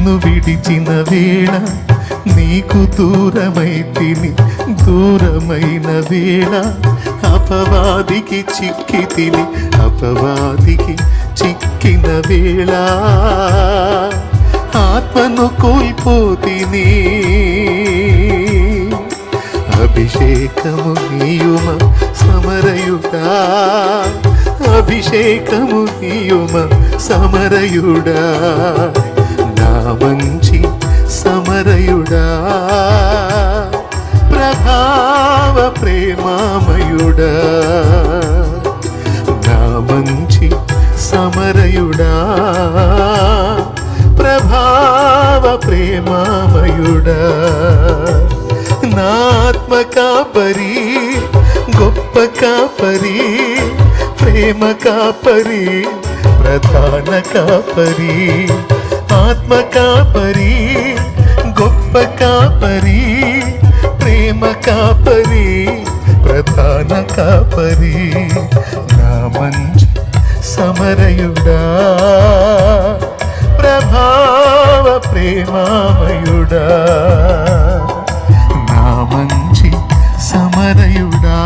నిన్ను విడిచిన వేళ నీకు దూరమైతిని, దూరమైన వేళ అపవాదికి చిక్కితిని, అపవాదికి చిక్కిన వేళ ఆత్మను కోల్పోతిని. అభిషేకము నీయుమ సమరయుడా, అభిషేకము నీయుమ సమరయుడా, నా మంచి సమరయుడా, ప్రభావ ప్రేమామయుడా, నా మంచి సమరయుడా, ప్రభావ ప్రేమామయుడా, నా ఆత్మ కాపరి, గొప్ప కాపరి, ప్రేమ కాపరి, ప్రధాన కాపరి, ఆత్మ కాపరి, గొప్ప కాపరి, ప్రేమ కాపరి, ప్రధాన కాపరి, నా మంచి సమరయుడా, ప్రభావ ప్రేమామయుడా, నా మంచి సమరయుడా.